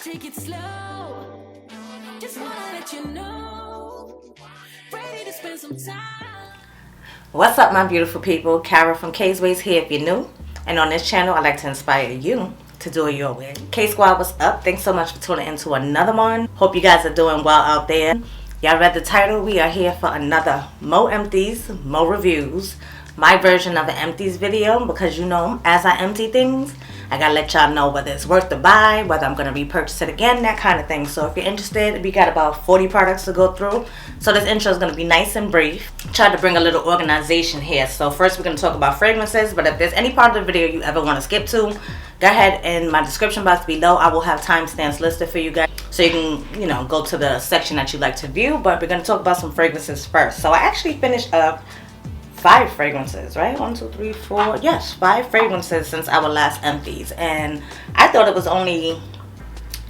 take it slow. Just wanna let you know. Ready to spend some time. What's up, my beautiful people? Kara from KSquad here if you're new. And on this channel, I like to inspire you to do it your way. KSquad, what's up? Thanks so much for tuning into another one. Hope you guys are doing well out there. Y'all read the title. We are here for another Mo Empties, Mo Reviews. My version of an empties video, because you know, as I empty things, I gotta let y'all know whether it's worth the buy, whether I'm gonna repurchase it again, that kind of thing. So if you're interested, we got about 40 products to go through. So this intro is gonna be nice and brief. Try to bring a little organization here. So first we're gonna talk about fragrances, but if there's any part of the video you ever wanna skip to, go ahead in my description box below. I will have timestamps listed for you guys, so you can, you know, go to the section that you like to view. But we're gonna talk about some fragrances first. So I actually finished up 5 fragrances, right? 1, 2, 3, 4. Yes, 5 fragrances since our last empties, and I thought it was only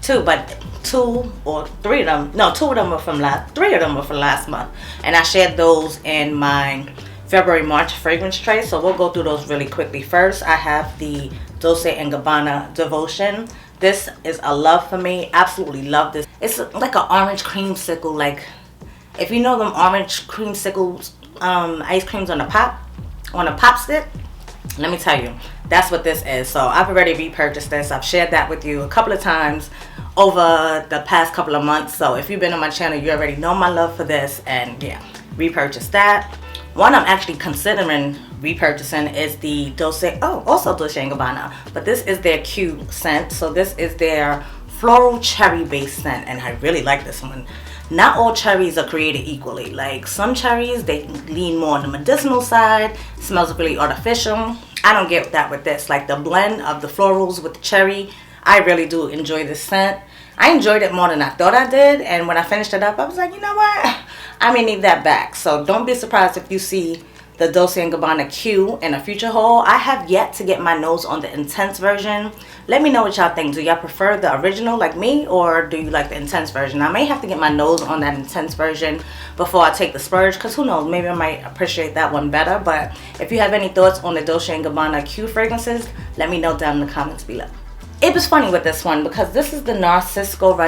2, but 2 or 3 of them. No, 2 of them were from last. 3 of them were from last month, and I shared those in my February-March fragrance tray. So we'll go through those really quickly. First, I have the Dolce and Gabbana Devotion. This is a love for me. Absolutely love this. It's like an orange creamsicle. Like, if you know them orange creamsicles, ice creams on a pop stick, let me tell you, that's what this is. So I've already repurchased this. I've shared that with you a couple of times over the past couple of months. So if you've been on my channel, you already know my love for this. And yeah, repurchased that. One I'm actually considering repurchasing is the also Dolce and Gabbana, but this is their Q scent. So this is their floral cherry based scent, and I really like this one. Not all cherries are created equally. Like, some cherries, they lean more on the medicinal side. It smells really artificial. I don't get that with this. Like, the blend of the florals with the cherry, I really do enjoy this scent. I enjoyed it more than I thought I did. And when I finished it up, I was like, you know what? I may need that back. So don't be surprised if you see the Dolce and Gabbana Q in a future haul. I have yet to get my nose on the intense version. Let me know what y'all think. Do y'all prefer the original like me, or do you like the intense version? I may have to get my nose on that intense version before I take the splurge, because who knows, maybe I might appreciate that one better. But if you have any thoughts on the Dolce and Gabbana Q fragrances, let me know down in the comments below. It was funny with this one because this is the Narciso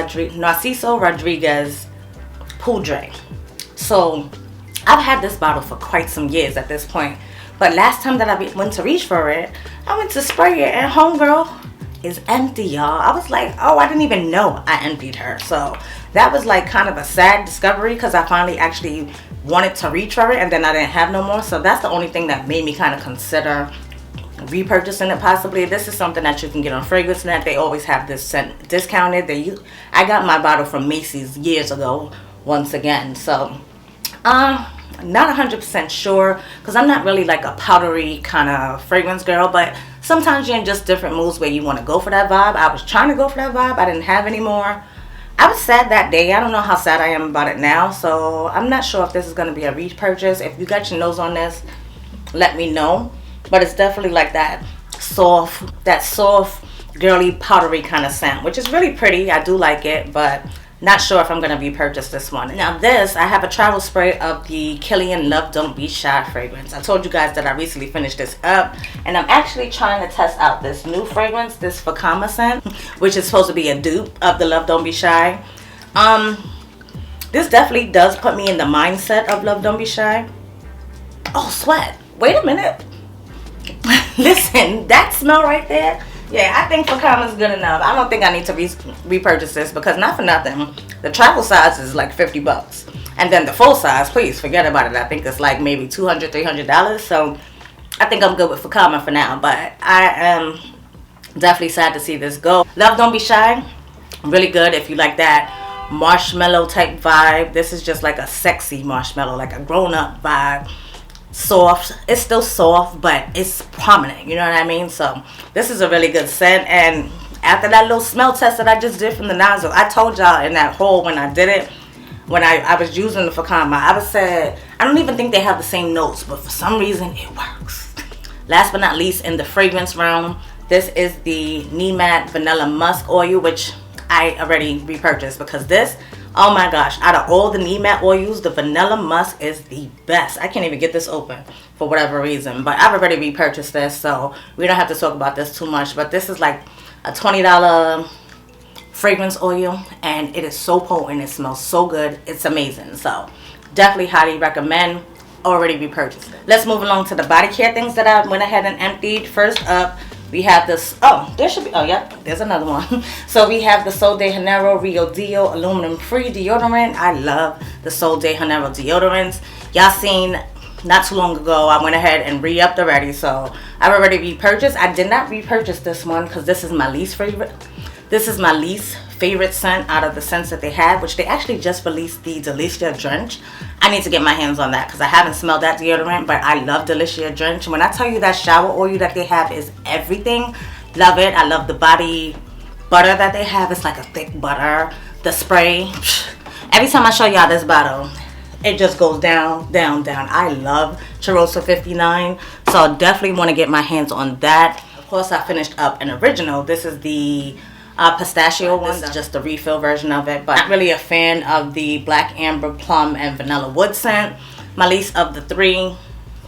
Rodriguez Poudree. So I've had this bottle for quite some years at this point, but last time that I went to reach for it, I went to spray it, and homegirl is empty, y'all. I was like, oh, I didn't even know I emptied her. So that was like kind of a sad discovery, because I finally actually wanted to reach for it, and then I didn't have no more. So that's the only thing that made me kind of consider repurchasing it possibly. This is something that you can get on FragranceNet. They always have this scent discounted. I got my bottle from Macy's years ago once again. So not 100% sure, because I'm not really like a powdery kind of fragrance girl, but sometimes you're in just different moods where you want to go for that vibe. I was trying to go for that vibe. I didn't have any more. I was sad that day. I don't know how sad I am about it now, so I'm not sure if this is going to be a repurchase. If you got your nose on this, let me know. But it's definitely like that soft girly powdery kind of scent, which is really pretty. I do like it, but not sure if I'm going to repurchase this one. Now this, I have a travel spray of the Kilian Love Don't Be Shy fragrance. I told you guys that I recently finished this up, and I'm actually trying to test out this new fragrance, this Fakama scent, which is supposed to be a dupe of the Love Don't Be Shy. This definitely does put me in the mindset of Love Don't Be Shy. Oh, sweat. Wait a minute. Listen, that smell right there. Yeah, I think Fakama's good enough. I don't think I need to repurchase this, because not for nothing, the travel size is like 50 bucks. And then the full size, please forget about it. I think it's like maybe $200, $300. So I think I'm good with Fakama for now. But I am definitely sad to see this go. Love Don't Be Shy, really good if you like that marshmallow type vibe. This is just like a sexy marshmallow, like a grown-up vibe. Soft. It's still soft, but it's prominent, you know what I mean? So this is a really good scent. And after that little smell test that I just did from the nozzle, I told y'all in that haul when I did it, when I was using the Fakama, I said I don't even think they have the same notes, but for some reason it works. Last but not least, in the fragrance realm, this is the Nemat Vanilla Musk Oil, which I already repurchased, because this, oh my gosh, out of all the Nemat oils, the Vanilla Musk is the best. I can't even get this open for whatever reason, but I've already repurchased this, so we don't have to talk about this too much. But this is like a $20 fragrance oil, and it is so potent. It smells so good. It's amazing. So definitely highly recommend. Already repurchased it. Let's move along to the body care things that I went ahead and emptied. First up, we have this. Oh, there should be. Oh, yeah, there's another one. So we have the Sol de Janeiro Rio Dio aluminum free deodorant. I love the Sol de Janeiro deodorants. Y'all seen not too long ago, I went ahead and re-upped already. So I've already repurchased. I did not repurchase this one because this is my least favorite. This is my least favorite scent out of the scents that they have, which they actually just released the DELÍCIA DRENCH. I need to get my hands on that because I haven't smelled that deodorant, but I love DELÍCIA DRENCH. When I tell you that shower oil that they have is everything, love it. I love the body butter that they have. It's like a thick butter. The spray, every time I show y'all this bottle, it just goes down, down, down. I love Cheroisa 59, so definitely want to get my hands on that. Of course, I finished up an original. This is the pistachio one. This is just the refill version of it, but not really a fan of the black amber, plum, and vanilla wood scent. My least of the three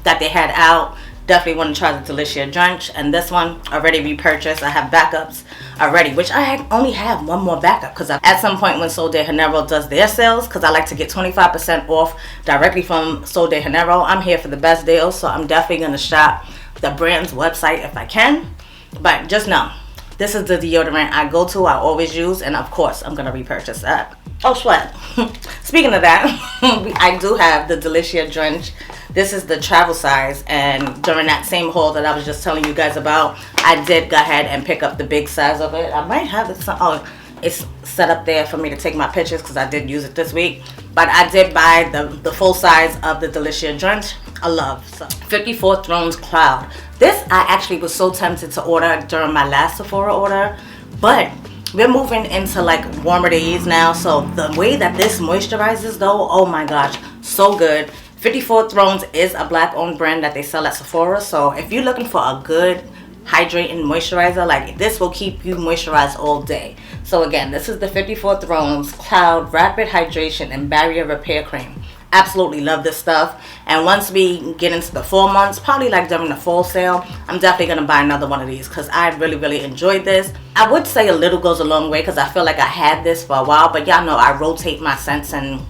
that they had out. Definitely want to try the DELÍCIA DRENCH, and this one already repurchased. I have backups already, which I only have one more backup because at some point when Sol de Janeiro does their sales, because I like to get 25% off directly from Sol de Janeiro, I'm here for the best deals, so I'm definitely going to shop the brand's website if I can. But just know, this is the deodorant I go to, I always use, and of course I'm going to repurchase that. Oh, sweat. Speaking of that, I do have the DELÍCIA DRENCH. This is the travel size, and during that same haul that I was just telling you guys about, I did go ahead and pick up the big size of it. I might have it. Oh, it's set up there for me to take my pictures because I did use it this week. But I did buy the full size of the DELÍCIA DRENCH. I love. So 54 Thrones Cloud. This I actually was so tempted to order during my last Sephora order, but we're moving into like warmer days now, so the way that this moisturizes though, oh my gosh, so good. 54 Thrones is a black owned brand that they sell at Sephora, so if you're looking for a good hydrating moisturizer, like this will keep you moisturized all day. So again, this is the 54 Thrones Cloud Rapid Hydration and Barrier Repair Cream. Absolutely love this stuff, and once we get into the fall months, probably like during the fall sale, I'm definitely going to buy another one of these because I really enjoyed this. I would say a little goes a long way because I feel like I had this for a while, but y'all know I rotate my scents and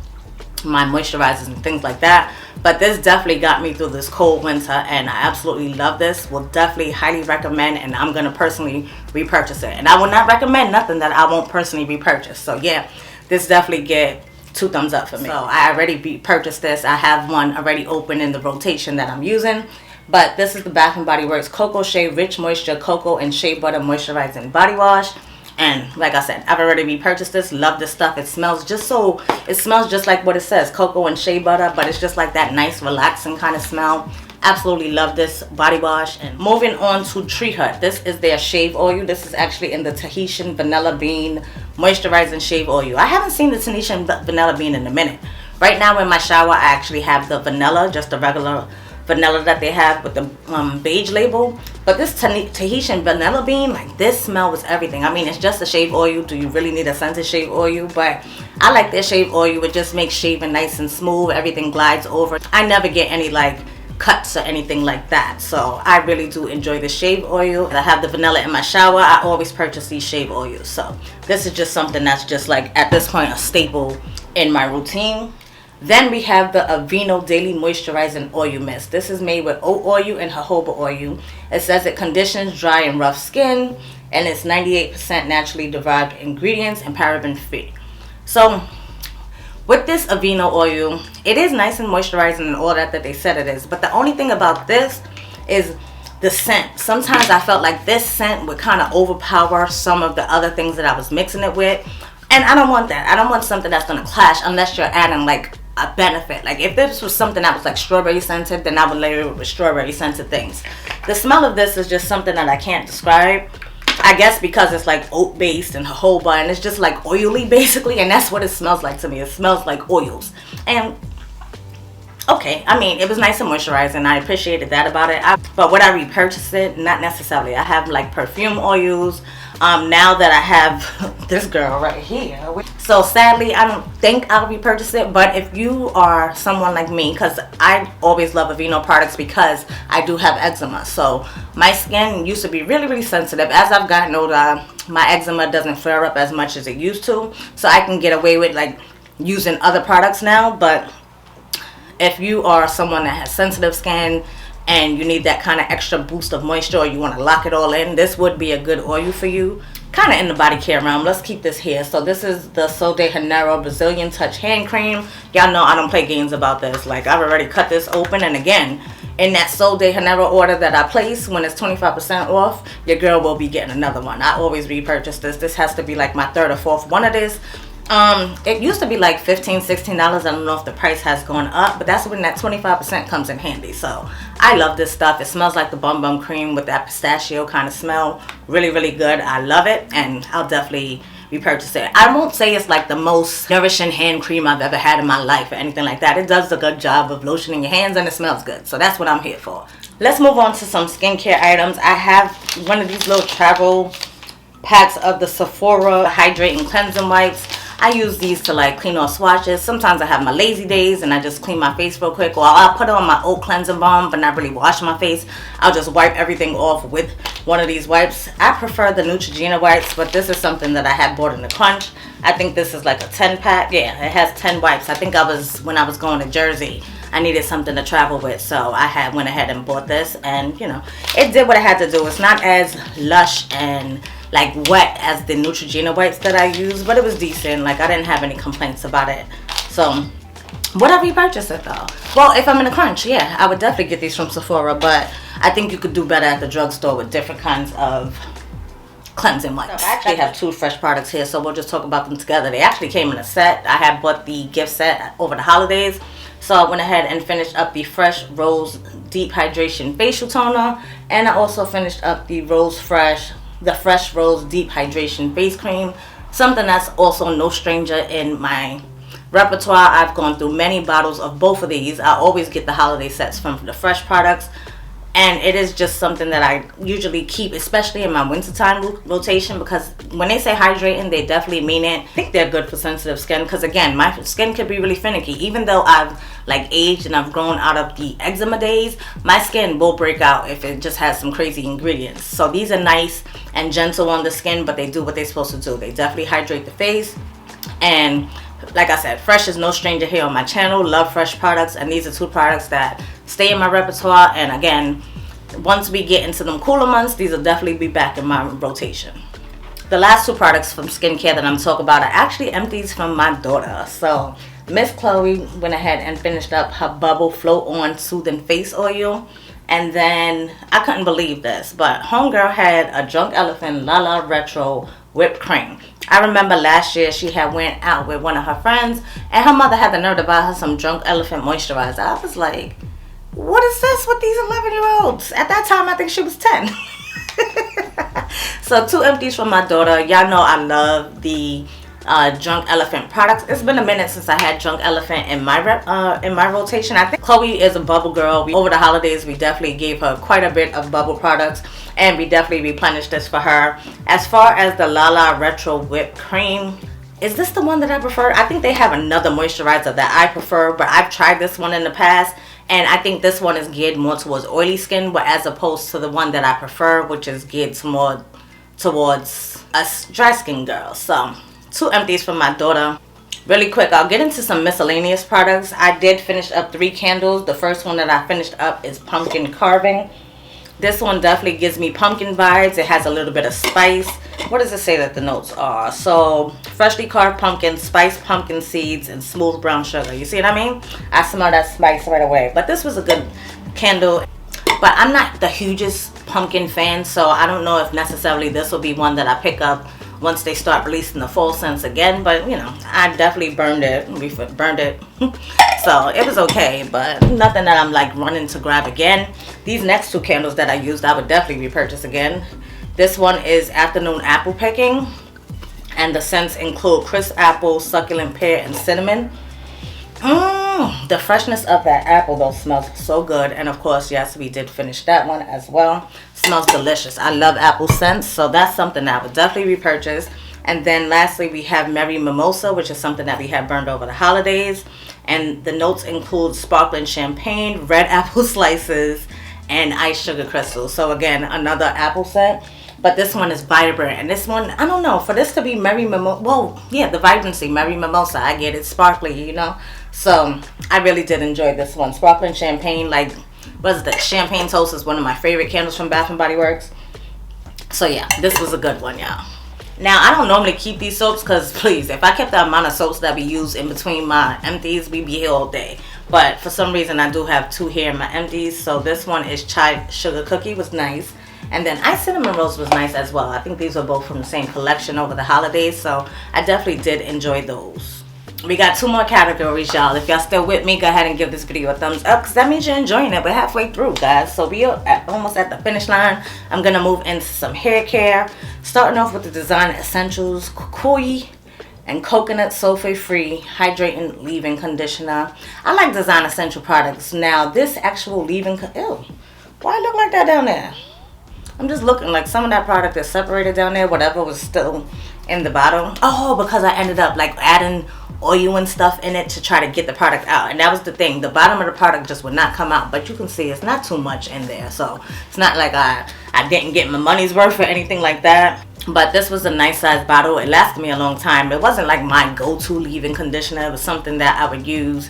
my moisturizers and things like that, but this definitely got me through this cold winter, and I absolutely love this. Will definitely highly recommend, and I'm going to personally repurchase it, and I will not recommend nothing that I won't personally repurchase. So yeah, this definitely get 2 thumbs up for me. So I already purchased this. I have one already open in the rotation that I'm using. But this is the Bath & Body Works Coco Shea Rich Moisture Cocoa and Shea Butter Moisturizing Body Wash. And like I said, I've already repurchased this. Love this stuff. It smells just like what it says, cocoa and shea butter, but it's just like that nice relaxing kind of smell. Absolutely love this body wash. And moving on to Tree Hut, this is their shave oil. This is actually in the Tahitian Vanilla Bean Moisturizing Shave Oil. I haven't seen the Tahitian Vanilla Bean in a minute. Right now in my shower, I actually have the vanilla, just the regular vanilla that they have with the beige label. But this Tahitian Vanilla Bean, like this smell was everything. I mean, it's just a shave oil. Do you really need a scented shave oil? But I like their shave oil. It just makes shaving nice and smooth. Everything glides over. I never get any like cuts or anything like that, so I really do enjoy the shave oil. I have the vanilla in my shower. I always purchase these shave oils, so this is just something that's just like at this point a staple in my routine. Then we have the Aveeno Daily Moisturizing Oil Mist. This is made with oat oil and jojoba oil. It says it conditions dry and rough skin, and it's 98% naturally derived ingredients and paraben free. So with this Aveeno oil, it is nice and moisturizing and all that they said it is. But the only thing about this is the scent. Sometimes I felt like this scent would kind of overpower some of the other things that I was mixing it with. And I don't want that. I don't want something that's going to clash unless you're adding like a benefit. Like if this was something that was like strawberry scented, then I would layer it with strawberry scented things. The smell of this is just something that I can't describe. I guess because it's like oat based and jojoba, and it's just like oily basically, and that's what it smells like to me. It smells like oils. And okay, I mean, it was nice and moisturizing. I appreciated that about it. But would I repurchase it? Not necessarily. I have like perfume oils. now that I have this girl right here. So sadly, I don't think I'll repurchase it. But if you are someone like me, because I always love Aveeno products because I do have eczema. So my skin used to be really, really sensitive. As I've gotten older, my eczema doesn't flare up as much as it used to. So I can get away with like using other products now. But if you are someone that has sensitive skin and you need that kind of extra boost of moisture, or you want to lock it all in, this would be a good oil for you. Kind of in the body care realm. Let's keep this here. So this is the Sol de Janeiro Brazilian Touch Hand Cream. Y'all know I don't play games about this. Like, I've already cut this open, and again, in that Sol de Janeiro order that I place, when it's 25% off, your girl will be getting another one. I always repurchase this. This has to be like my third or fourth one of this. It used to be like $15, $16. I don't know if the price has gone up, but that's when that 25% comes in handy. So I love this stuff. It smells like the Bum Bum cream with that pistachio kind of smell. Really, really good. I love it, and I'll definitely repurchase it. I won't say it's like the most nourishing hand cream I've ever had in my life or anything like that. It does a good job of lotioning your hands, and it smells good. So that's what I'm here for. Let's move on to some skincare items. I have one of these little travel packs of the Sephora Hydrating Cleansing Wipes. I use these to like clean off swatches. Sometimes I have my lazy days and I just clean my face real quick, or I'll put on my oat cleansing balm but not really wash my face. I'll just wipe everything off with one of these wipes. I prefer the Neutrogena wipes, but this is something that I had bought in the Crunch. I think this is like a 10 pack. Yeah, it has 10 wipes. I think when I was going to Jersey, I needed something to travel with, so I went ahead and bought this, and you know, it did what it had to do. It's not as lush and like wet as the Neutrogena wipes that I use, but it was decent. Like, I didn't have any complaints about it. So would I repurchase it though? Well, if I'm in a crunch, yeah, I would definitely get these from Sephora, but I think you could do better at the drugstore with different kinds of cleansing wipes. So I actually have two fresh products here, so we'll just talk about them together. They actually came in a set. I had bought the gift set over the holidays, so I went ahead and finished up the Fresh Rose Deep Hydration Facial Toner, and I also finished up the Fresh Rose Deep Hydration Face Cream, something that's also no stranger in my repertoire. I've gone through many bottles of both of these. I always get the holiday sets from the Fresh products, and it is just something that I usually keep, especially in my wintertime rotation, because when they say hydrating, they definitely mean it. I think they're good for sensitive skin, because again, my skin could be really finicky. Even though I've like aged and I've grown out of the eczema days, my skin will break out if it just has some crazy ingredients. So these are nice and gentle on the skin, but they do what they're supposed to do. They definitely hydrate the face, and like I said, Fresh is no stranger here on my channel. Love Fresh products, and these are two products that stay in my repertoire. And again, once we get into them cooler months, these will definitely be back in my rotation. The last two products from skincare that I'm talking about are actually empties from my daughter. So Miss Chloe went ahead and finished up her Bubble Float On Soothing Face Oil. And then, I couldn't believe this, but homegirl had a Drunk Elephant Lala Retro Whipped Cream. I remember last year she had went out with one of her friends, and her mother had the nerve to buy her some Drunk Elephant moisturizer. I was like, what is this with these 11-year-olds? At that time, I think she was 10. So 2 empties from my daughter. Y'all know I love the Drunk Elephant products. It's been a minute since I had Drunk Elephant in my rotation. I think Chloe is a bubble girl. Over the holidays, we definitely gave her quite a bit of bubble products, and we definitely replenished this for her. As far as the Lala Retro Whipped Cream, is this the one that I prefer? I think they have another moisturizer that I prefer, but I've tried this one in the past, and I think this one is geared more towards oily skin, but as opposed to the one that I prefer, which is geared more towards us dry skin girls. So 2 empties from my daughter. Really quick, I'll get into some miscellaneous products. I did finish up 3 candles. The first one that I finished up is Pumpkin Carving. This one definitely gives me pumpkin vibes. It has a little bit of spice. What does it say that the notes are? So, freshly carved pumpkin, spiced pumpkin seeds, and smooth brown sugar. You see what I mean? I smell that spice right away. But this was a good candle. But I'm not the hugest pumpkin fan, so I don't know if necessarily this will be one that I pick up once they start releasing the fall scents again. But you know, I definitely burned it. So it was okay, but nothing that I'm like running to grab again. These next 2 candles that I used, I would definitely repurchase again. This one is Afternoon Apple Picking, and the scents include crisp apple, succulent pear, and cinnamon. The freshness of that apple though smells so good. And of course, yes, we did finish that one as well. smells delicious. I love apple scents, so that's something I would definitely repurchase. And then lastly, we have Merry Mimosa, which is something that we have burned over the holidays. And the notes include sparkling champagne, red apple slices, and iced sugar crystals. So again, another apple scent. But this one is vibrant. And this one, I don't know, for this to be Merry Mimosa, well, yeah, the vibrancy, Merry Mimosa, I get it, sparkly, you know. So I really did enjoy this one. Sparkling champagne, like, what is that? Champagne Toast is one of my favorite candles from Bath & Body Works. So yeah, this was a good one, y'all. Now, I don't normally keep these soaps because, please, if I kept the amount of soaps that we use in between my empties, we'd be here all day. But for some reason, I do have 2 here in my empties. So this one is Chai Sugar Cookie, was nice. And then Ice Cinnamon Rose was nice as well. I think these were both from the same collection over the holidays. So I definitely did enjoy those. We got 2 more categories, y'all. If y'all still with me, go ahead and give this video a thumbs up because that means you're enjoying it. We're halfway through, guys. So we are almost at the finish line. I'm going to move into some hair care. Starting off with the Design Essentials Kukui and Coconut Sulfate-Free Hydrating Leave-In Conditioner. I like Design Essential products. Now, this actual leave-in... Ew. Why it look like that down there? I'm just looking like some of that product is separated down there. Whatever was still in the bottom. Oh, because I ended up like adding oil and stuff in it to try to get the product out. And that was the thing. The bottom of the product just would not come out. But you can see it's not too much in there. So it's not like I didn't get my money's worth or anything like that. But this was a nice size bottle. It lasted me a long time. It wasn't like my go-to leave-in conditioner. It was something that I would use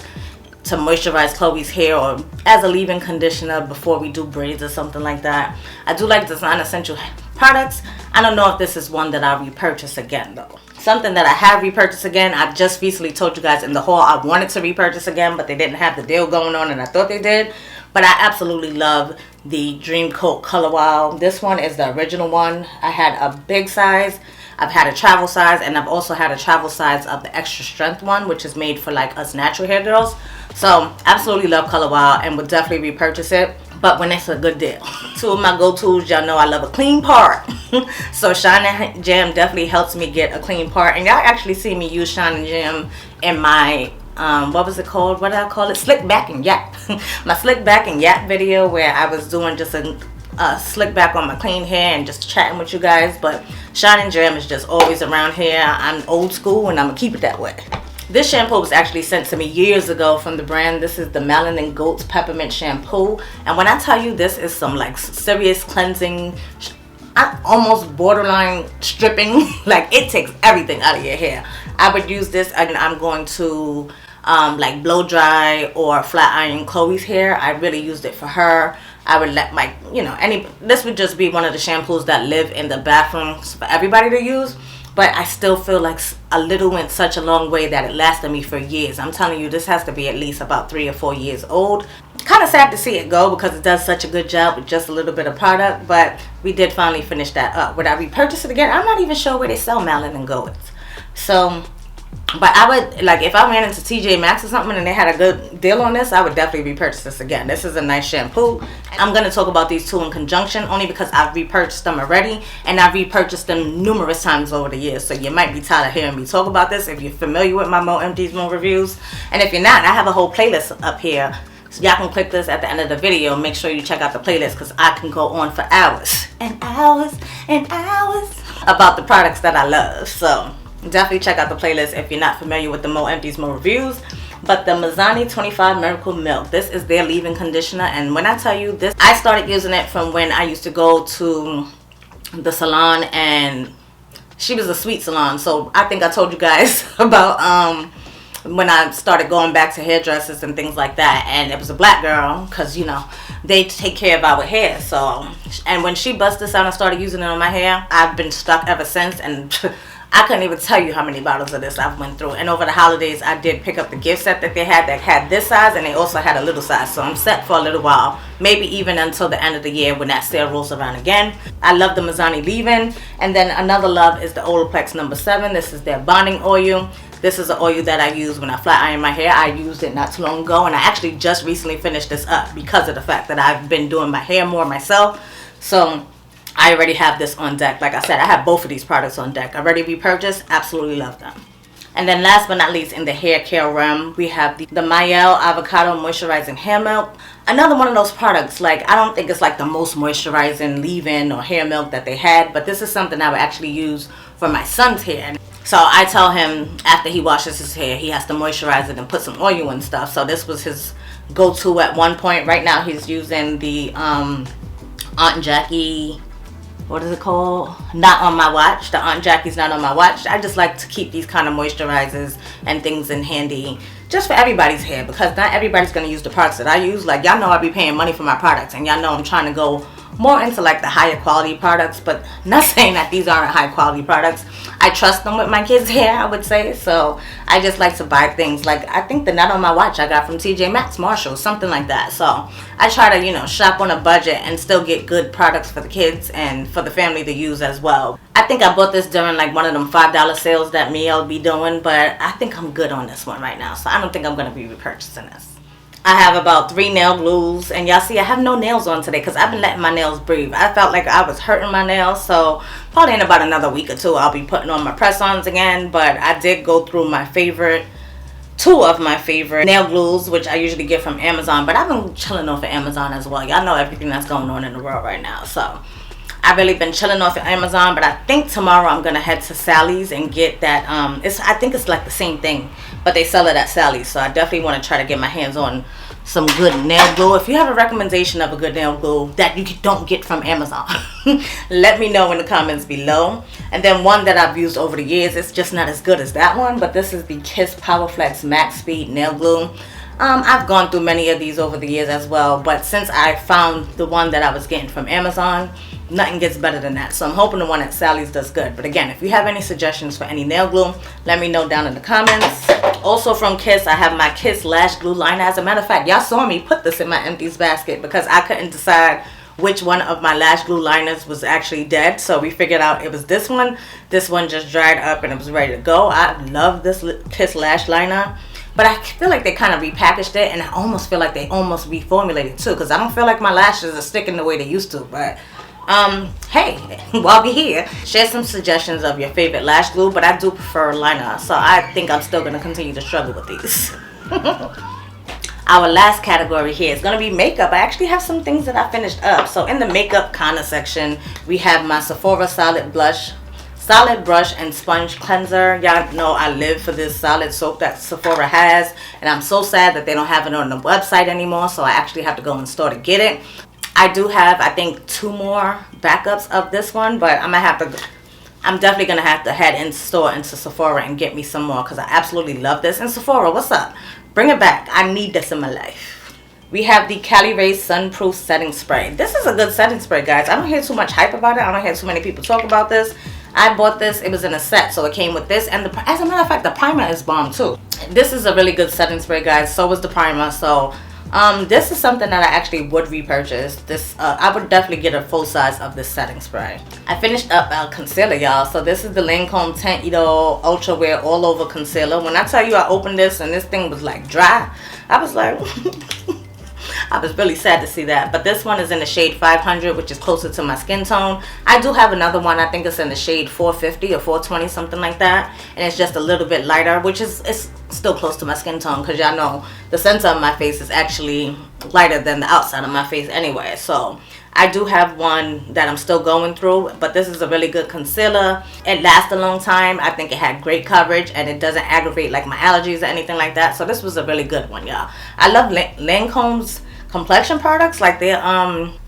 to moisturize Chloe's hair or as a leave-in conditioner before we do braids or something like that. I do like Design Essential products. I don't know if this is one that I'll repurchase again though. Something that I have repurchased again, I just recently told you guys in the haul I wanted to repurchase again, but they didn't have the deal going on and I thought they did. But I absolutely love the Dream Coat Color Wow. This one is the original one. I had a big size, I've had a travel size, and I've also had a travel size of the extra strength one, which is made for like us natural hair girls. So absolutely love Color Wow and would definitely repurchase it, but when it's a good deal. 2 of my go-tos, y'all know I love a clean part. So Shine and Jam definitely helps me get a clean part. And y'all actually see me use Shine and Jam in my what was it called? What did I call it? Slick Back and Yap. My Slick Back and Yap video where I was doing just a slick back on my clean hair and just chatting with you guys. But Shine and Jam is just always around here. I'm old school and I'm gonna keep it that way. This shampoo was actually sent to me years ago from the brand. This is the Malin and Goats Peppermint Shampoo. And when I tell you this is some like serious cleansing, almost borderline stripping, like it takes everything out of your hair. I would use this and I'm going to like blow dry or flat iron Chloe's hair. I really used it for her. I would let my, you know, this would just be one of the shampoos that live in the bathrooms for everybody to use. But I still feel like a little went such a long way that it lasted me for years. I'm telling you, this has to be at least about 3 or 4 years old. Kind of sad to see it go because it does such a good job with just a little bit of product. But we did finally finish that up. Would I repurchase it again? I'm not even sure where they sell Malin and Goats. So, but I would, like, if I ran into TJ Maxx or something and they had a good deal on this, I would definitely repurchase this again. This is a nice shampoo. I'm going to talk about these 2 in conjunction only because I've repurchased them already and I've repurchased them numerous times over the years. So you might be tired of hearing me talk about this if you're familiar with my Mo Empties, Mo reviews. And if you're not, I have a whole playlist up here. So y'all can click this at the end of the video. Make sure you check out the playlist because I can go on for hours and hours and hours about the products that I love. So definitely check out the playlist if you're not familiar with the Mo Empties, Mo reviews. But the Mizani 25 Miracle Milk, this is their leave-in conditioner. And when I tell you this, I started using it from when I used to go to the salon, and she was a sweet salon. So I think I told you guys about when I started going back to hairdressers and things like that. And it was a black girl because, you know, they take care of our hair. So, and when she busted this out and started using it on my hair, I've been stuck ever since. And I couldn't even tell you how many bottles of this I've went through. And over the holidays, I did pick up the gift set that they had that had this size, and they also had a little size. So I'm set for a little while, maybe even until the end of the year when that sale rolls around again. I love the Mizani leave-in. And then another love is the Olaplex number 7. This is their bonding oil. This is an oil that I use when I flat iron my hair. I used it not too long ago, and I actually just recently finished this up because of the fact that I've been doing my hair more myself. So I already have this on deck. Like I said, I have both of these products on deck. I already repurchased. Absolutely love them. And then last but not least, in the hair care realm, we have the Mayel Avocado Moisturizing Hair Milk. Another one of those products, like, I don't think it's like the most moisturizing leave-in or hair milk that they had, but this is something I would actually use for my son's hair. So I tell him after he washes his hair, he has to moisturize it and put some oil and stuff. So this was his go-to at one point. Right now he's using the Aunt Jackie, what is it called? Not on my watch. The Aunt Jackie's not on my watch. I just like to keep these kind of moisturizers and things in handy just for everybody's hair, because not everybody's going to use the products that I use. Like, y'all know I be paying money for my products, and y'all know I'm trying to go more into like the higher quality products, but not saying that these aren't high quality products. I trust them with my kids' hair, I would say. So I just like to buy things like, I think the Not on My Watch I got from TJ Maxx, Marshall, something like that. So I try to, you know, shop on a budget and still get good products for the kids and for the family to use as well. I think I bought this during like one of them $5 sales that Miel be doing, but I think I'm good on this one right now, so I don't think I'm going to be repurchasing this. I have about 3 nail glues, and y'all see I have no nails on today because I've been letting my nails breathe. I felt like I was hurting my nails, so probably in about another week or two I'll be putting on my press-ons again. But I did go through my favorite, 2 of my favorite nail glues, which I usually get from Amazon, but I've been chilling off of Amazon as well. Y'all know everything that's going on in the world right now, so I've really been chilling off of Amazon. But I think tomorrow I'm gonna head to Sally's and get that I think it's like the same thing, but they sell it at Sally's, so I definitely want to try to get my hands on some good nail glue. If you have a recommendation of a good nail glue that you don't get from Amazon, let me know in the comments below. And then one that I've used over the years, it's just not as good as that one, but this is the Kiss Powerflex Max Speed Nail Glue. I've gone through many of these over the years as well, but since I found the one that I was getting from Amazon, nothing gets better than that. So I'm hoping the one at Sally's does good. But again, if you have any suggestions for any nail glue, let me know down in the comments. Also from Kiss, I have my Kiss Lash Glue Liner. As a matter of fact, y'all saw me put this in my empties basket because I couldn't decide which one of my lash glue liners was actually dead. So we figured out it was this one. This one just dried up and it was ready to go. I love this Kiss Lash Liner. But I feel like they kind of repackaged it, and I almost feel like they almost reformulated too, because I don't feel like my lashes are sticking the way they used to. But hey, while we're here, share some suggestions of your favorite lash glue, but I do prefer liner, so I think I'm still going to continue to struggle with these. Our last category here is going to be makeup. I actually have some things that I finished up. So in the makeup kind of section, we have my Sephora Solid Brush and Sponge Cleanser. Y'all know I live for this solid soap that Sephora has, and I'm so sad that they don't have it on the website anymore, so I actually have to go in store to get it. I do have, I think, 2 more backups of this one, but I'm definitely gonna have to head in store into Sephora and get me some more, because I absolutely love this. And Sephora, what's up? Bring it back. I need this in my life. We have the Cali Ray Sunproof Setting Spray. This is a good setting spray, guys. I don't hear too much hype about it. I don't hear too many people talk about this. I bought this. It was in a set, so it came with this. And as a matter of fact, the primer is bomb too. This is a really good setting spray, guys. So is the primer. So this is something that I actually would repurchase. This I would definitely get a full size of this setting spray. I finished up our concealer, y'all. So this is the Lancome Teint Idol Ultra Wear All Over Concealer. When I tell you I opened this and this thing was like dry, I was like I was really sad to see that. But this one is in the shade 500, which is closer to my skin tone. I do have another one. I think it's in the shade 450 or 420, something like that. And it's just a little bit lighter, which is it's still close to my skin tone, because y'all know the center of my face is actually lighter than the outside of my face anyway. So I do have one that I'm still going through, but this is a really good concealer. It lasts a long time. I think it had great coverage, and it doesn't aggravate like my allergies or anything like that. So this was a really good one, y'all. I love Lancome's complexion products. Like their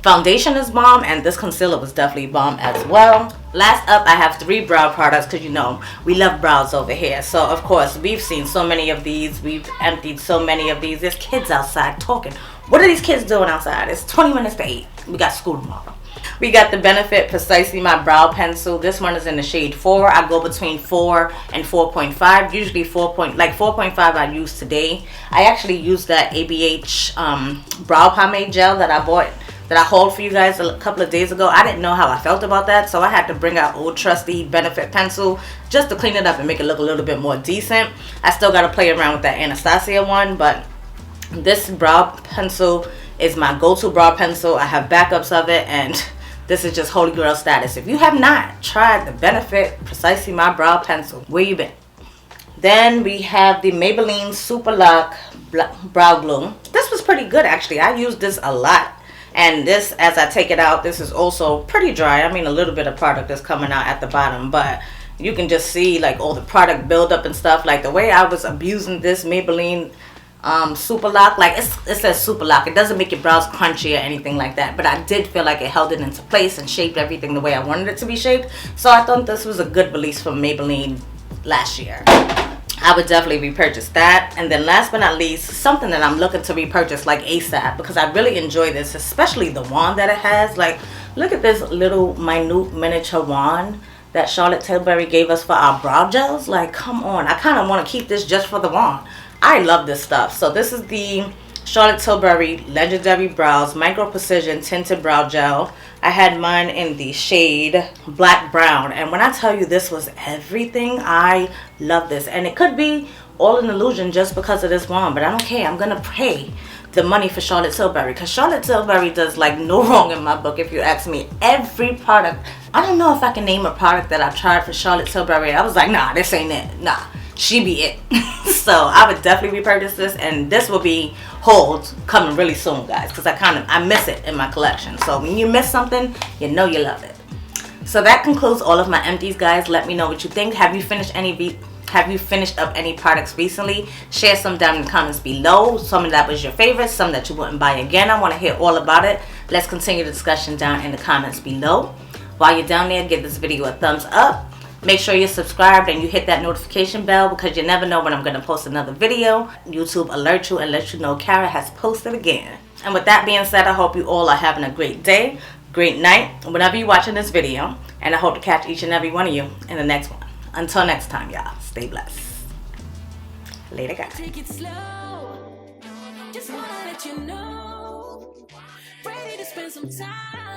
foundation is bomb, and this concealer was definitely bomb as well. Last up, I have 3 brow products, because you know we love brows over here. So of course we've seen so many of these, we've emptied so many of these. There's kids outside talking. What are these kids doing outside? It's 20 minutes to 8. We got school tomorrow. We got the Benefit Precisely My Brow Pencil. This one is in the shade 4. I go between 4 and 4.5. Usually 4.5 I use today. I actually used that ABH brow pomade gel that I bought, that I hauled for you guys a couple of days ago. I didn't know how I felt about that, so I had to bring out old trusty Benefit pencil just to clean it up and make it look a little bit more decent. I still got to play around with that Anastasia one, but this brow pencil is my go-to brow pencil. I have backups of it, and this is just holy grail status. If you have not tried the Benefit Precisely My Brow Pencil, where you been? Then we have the Maybelline Super Lock Brow Glue. This was pretty good actually. I used this a lot. And this, as I take it out, this is also pretty dry. I mean, a little bit of product is coming out at the bottom, but you can just see like all the product buildup and stuff. Like the way I was abusing this Maybelline Super Lock, like it says Super Lock. It doesn't make your brows crunchy or anything like that, but I did feel like it held it into place and shaped everything the way I wanted it to be shaped. So I thought this was a good release from Maybelline last year. I would definitely repurchase that. And then last but not least, something that I'm looking to repurchase like ASAP, because I really enjoy this, especially the wand that it has. Like, look at this little minute miniature wand that Charlotte Tilbury gave us for our brow gels. Like, come on. I kind of want to keep this just for the wand. I love this stuff. So this is the Charlotte Tilbury Legendary Brows Micro Precision Tinted Brow Gel. I had mine in the shade Black Brown, and when I tell you this was everything, I love this. And it could be all an illusion just because of this wand, but I don't care. I'm gonna pay the money for Charlotte Tilbury, because Charlotte Tilbury does like no wrong in my book if you ask me. Every product, I don't know if I can name a product that I've tried for Charlotte Tilbury I was like, nah, this ain't it. Nah, she be it. So I would definitely repurchase this, and this will be holds coming really soon, guys, because I miss it in my collection. So when you miss something, you know you love it. So that concludes all of my empties, guys. Let me know what you think. Have you finished up any products recently? Share some down in the comments below. Some that was your favorites, some that you wouldn't buy again. I want to hear all about it. Let's continue the discussion down in the comments below. While you're down there, give this video a thumbs up. Make sure you're subscribed and you hit that notification bell, because you never know when I'm going to post another video. YouTube alert you and let you know Kara has posted again. And with that being said, I hope you all are having a great day, great night, whenever you're watching this video. And I hope to catch each and every one of you in the next one. Until next time, y'all, stay blessed. Later, guys. Take it slow. Just wanna let you know. Ready to spend some time.